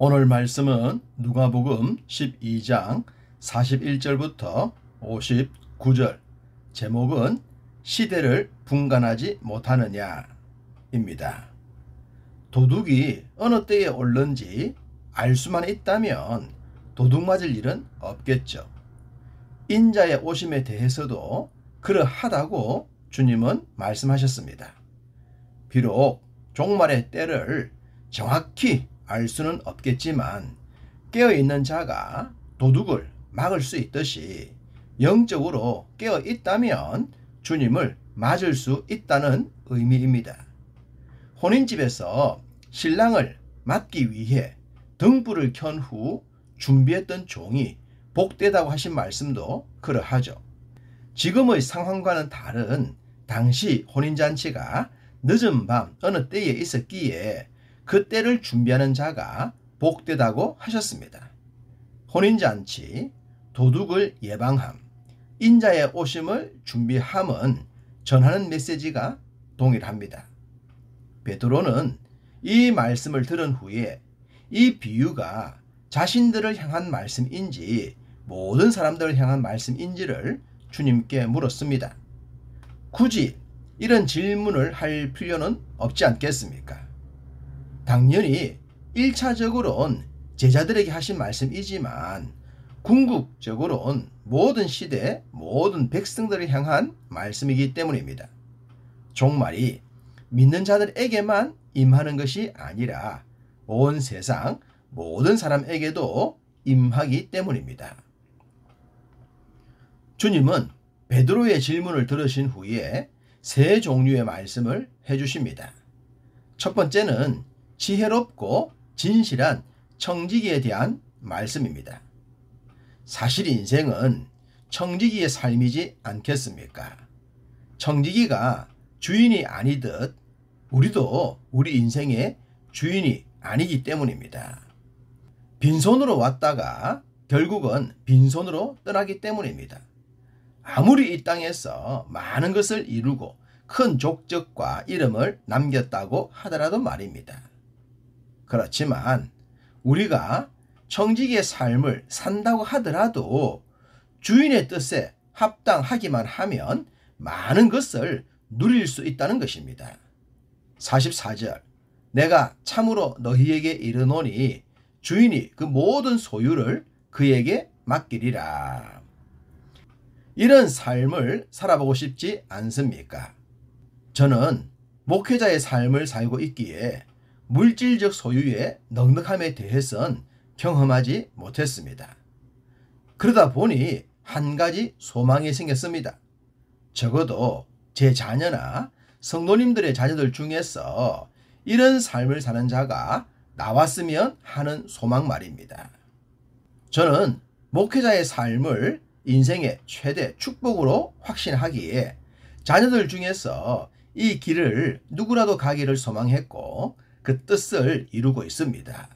오늘 말씀은 누가복음 12장 41절부터 59절, 제목은 시대를 분간하지 못하느냐 입니다. 도둑이 어느 때에 올는지 알 수만 있다면 도둑 맞을 일은 없겠죠. 인자의 오심에 대해서도 그러하다고 주님은 말씀하셨습니다. 비록 종말의 때를 정확히 알 수는 없겠지만 깨어있는 자가 도둑을 막을 수 있듯이 영적으로 깨어있다면 주님을 맞을 수 있다는 의미입니다. 혼인집에서 신랑을 맞기 위해 등불을 켠 후 준비했던 종이 복되다고 하신 말씀도 그러하죠. 지금의 상황과는 다른 당시 혼인잔치가 늦은 밤 어느 때에 있었기에 그 때를 준비하는 자가 복되다고 하셨습니다. 혼인잔치, 도둑을 예방함, 인자의 오심을 준비함은 전하는 메시지가 동일합니다. 베드로는 이 말씀을 들은 후에 이 비유가 자신들을 향한 말씀인지 모든 사람들을 향한 말씀인지를 주님께 물었습니다. 굳이 이런 질문을 할 필요는 없지 않겠습니까? 당연히 1차적으로는 제자들에게 하신 말씀이지만 궁극적으로는 모든 시대, 모든 백성들을 향한 말씀이기 때문입니다. 종말이 믿는 자들에게만 임하는 것이 아니라 온 세상 모든 사람에게도 임하기 때문입니다. 주님은 베드로의 질문을 들으신 후에 세 종류의 말씀을 해주십니다. 첫 번째는 지혜롭고 진실한 청지기에 대한 말씀입니다. 사실 인생은 청지기의 삶이지 않겠습니까? 청지기가 주인이 아니듯 우리도 우리 인생의 주인이 아니기 때문입니다. 빈손으로 왔다가 결국은 빈손으로 떠나기 때문입니다. 아무리 이 땅에서 많은 것을 이루고 큰 족적과 이름을 남겼다고 하더라도 말입니다. 그렇지만 우리가 청지기의 삶을 산다고 하더라도 주인의 뜻에 합당하기만 하면 많은 것을 누릴 수 있다는 것입니다. 44절, 내가 참으로 너희에게 이르노니 주인이 그 모든 소유를 그에게 맡기리라. 이런 삶을 살아보고 싶지 않습니까? 저는 목회자의 삶을 살고 있기에 물질적 소유의 넉넉함에 대해선 경험하지 못했습니다. 그러다 보니 한 가지 소망이 생겼습니다. 적어도 제 자녀나 성도님들의 자녀들 중에서 이런 삶을 사는 자가 나왔으면 하는 소망 말입니다. 저는 목회자의 삶을 인생의 최대 축복으로 확신하기에 자녀들 중에서 이 길을 누구라도 가기를 소망했고 그 뜻을 이루고 있습니다.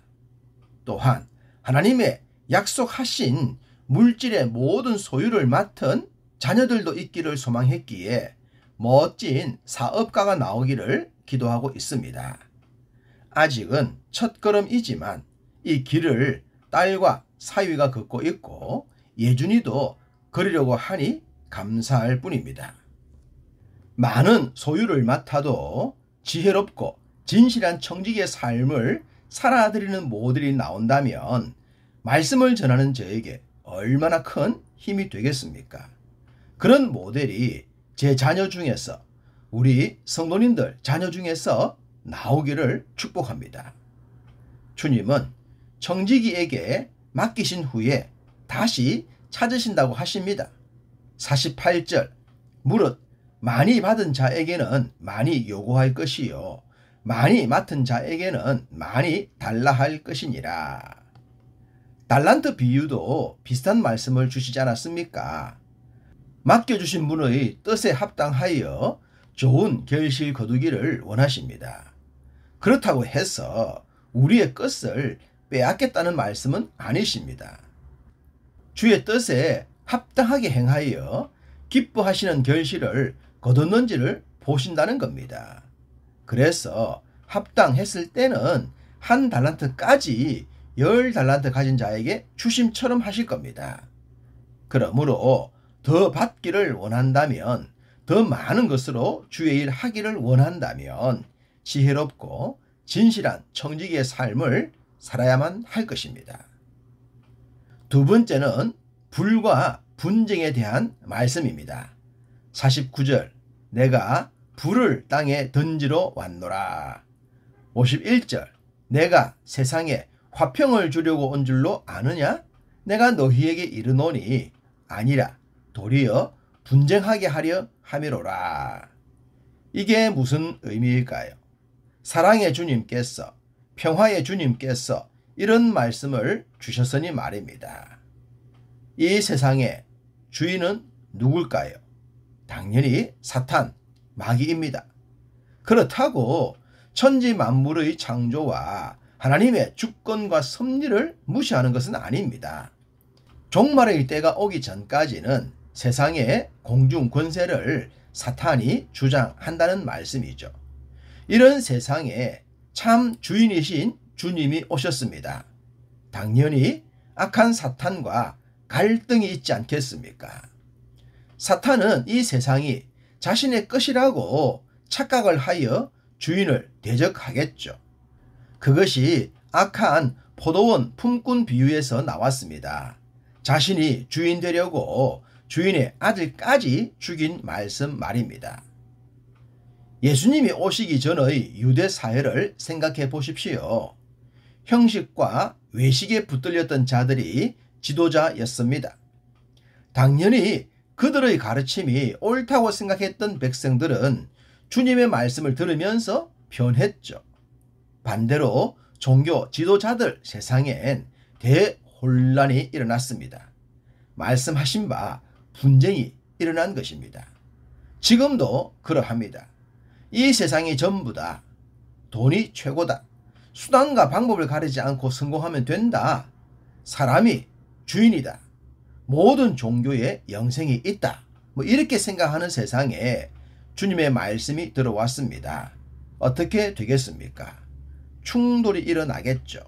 또한 하나님의 약속하신 물질의 모든 소유를 맡은 자녀들도 있기를 소망했기에 멋진 사업가가 나오기를 기도하고 있습니다. 아직은 첫걸음이지만 이 길을 딸과 사위가 걷고 있고 예준이도 걸으려고 하니 감사할 뿐입니다. 많은 소유를 맡아도 지혜롭고 진실한 청지기의 삶을 살아드리는 모델이 나온다면 말씀을 전하는 저에게 얼마나 큰 힘이 되겠습니까? 그런 모델이 제 자녀 중에서, 우리 성도님들 자녀 중에서 나오기를 축복합니다. 주님은 청지기에게 맡기신 후에 다시 찾으신다고 하십니다. 48절, 무릇 많이 받은 자에게는 많이 요구할 것이요 많이 맡은 자에게는 많이 달라 할 것이니라. 달란트 비유도 비슷한 말씀을 주시지 않았습니까? 맡겨주신 분의 뜻에 합당하여 좋은 결실 거두기를 원하십니다. 그렇다고 해서 우리의 것을 빼앗겠다는 말씀은 아니십니다. 주의 뜻에 합당하게 행하여 기뻐하시는 결실을 거뒀는지를 보신다는 겁니다. 그래서 합당했을 때는 한 달란트까지 10달란트 가진 자에게 주심처럼 하실 겁니다. 그러므로 더 받기를 원한다면, 더 많은 것으로 주의 일 하기를 원한다면 지혜롭고 진실한 청지기의 삶을 살아야만 할 것입니다. 두 번째는 불과 분쟁에 대한 말씀입니다. 49절, 내가 불을 땅에 던지러 왔노라. 51절, 내가 세상에 화평을 주려고 온 줄로 아느냐? 내가 너희에게 이르노니 아니라 도리어 분쟁하게 하려 함이로라. 이게 무슨 의미일까요? 사랑의 주님께서, 평화의 주님께서 이런 말씀을 주셨으니 말입니다. 이 세상의 주인은 누굴까요? 당연히 사탄, 마귀입니다. 그렇다고 천지 만물의 창조와 하나님의 주권과 섭리를 무시하는 것은 아닙니다. 종말의 때가 오기 전까지는 세상의 공중 권세를 사탄이 주장한다는 말씀이죠. 이런 세상에 참 주인이신 주님이 오셨습니다. 당연히 악한 사탄과 갈등이 있지 않겠습니까? 사탄은 이 세상이 자신의 것이라고 착각을 하여 주인을 대적하겠죠. 그것이 악한 포도원 품꾼 비유에서 나왔습니다. 자신이 주인 되려고 주인의 아들까지 죽인 말씀 말입니다. 예수님이 오시기 전의 유대 사회를 생각해 보십시오. 형식과 외식에 붙들렸던 자들이 지도자였습니다. 당연히 그들의 가르침이 옳다고 생각했던 백성들은 주님의 말씀을 들으면서 변했죠. 반대로 종교 지도자들 세상엔 대혼란이 일어났습니다. 말씀하신 바 분쟁이 일어난 것입니다. 지금도 그러합니다. 이 세상이 전부 다 돈이 최고다. 수단과 방법을 가리지 않고 성공하면 된다. 사람이 주인이다. 모든 종교에 영생이 있다. 이렇게 생각하는 세상에 주님의 말씀이 들어왔습니다. 어떻게 되겠습니까? 충돌이 일어나겠죠.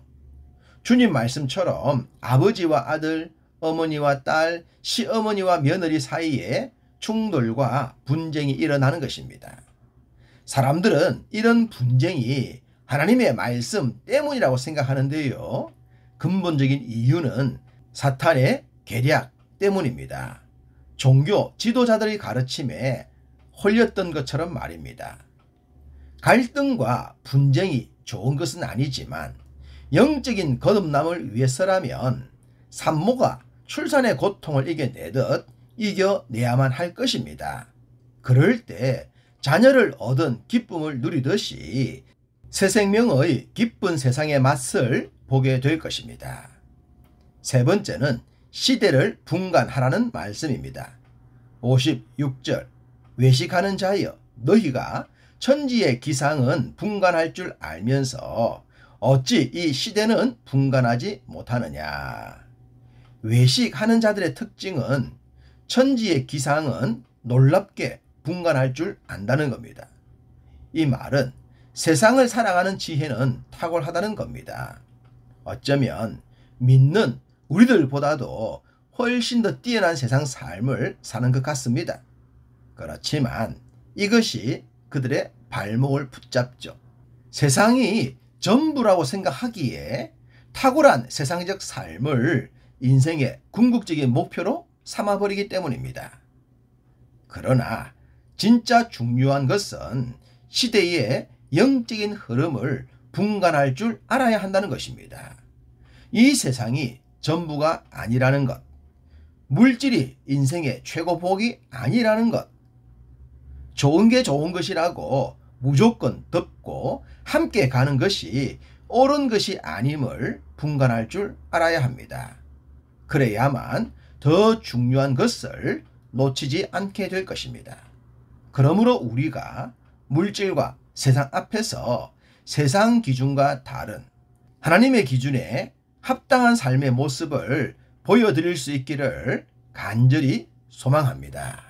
주님 말씀처럼 아버지와 아들, 어머니와 딸, 시어머니와 며느리 사이에 충돌과 분쟁이 일어나는 것입니다. 사람들은 이런 분쟁이 하나님의 말씀 때문이라고 생각하는데요. 근본적인 이유는 사탄의 계략 때문입니다. 종교 지도자들의 가르침에 홀렸던 것처럼 말입니다. 갈등과 분쟁이 좋은 것은 아니지만 영적인 거듭남을 위해서라면 산모가 출산의 고통을 이겨내듯 이겨내야만 할 것입니다. 그럴 때 자녀를 얻은 기쁨을 누리듯이 새 생명의 기쁜 세상의 맛을 보게 될 것입니다. 세 번째는 시대를 분간하라는 말씀입니다. 56절, 외식하는 자여 너희가 천지의 기상은 분간할 줄 알면서 어찌 이 시대는 분간하지 못하느냐. 외식하는 자들의 특징은 천지의 기상은 놀랍게 분간할 줄 안다는 겁니다. 이 말은 세상을 살아가는 지혜는 탁월하다는 겁니다. 어쩌면 믿는 우리들보다도 훨씬 더 뛰어난 세상 삶을 사는 것 같습니다. 그렇지만 이것이 그들의 발목을 붙잡죠. 세상이 전부라고 생각하기에 탁월한 세상적 삶을 인생의 궁극적인 목표로 삼아버리기 때문입니다. 그러나 진짜 중요한 것은 시대의 영적인 흐름을 분간할 줄 알아야 한다는 것입니다. 이 세상이 전부가 아니라는 것, 물질이 인생의 최고복이 아니라는 것, 좋은 게 좋은 것이라고 무조건 덮고 함께 가는 것이 옳은 것이 아님을 분간할 줄 알아야 합니다. 그래야만 더 중요한 것을 놓치지 않게 될 것입니다. 그러므로 우리가 물질과 세상 앞에서 세상 기준과 다른 하나님의 기준에 합당한 삶의 모습을 보여드릴 수 있기를 간절히 소망합니다.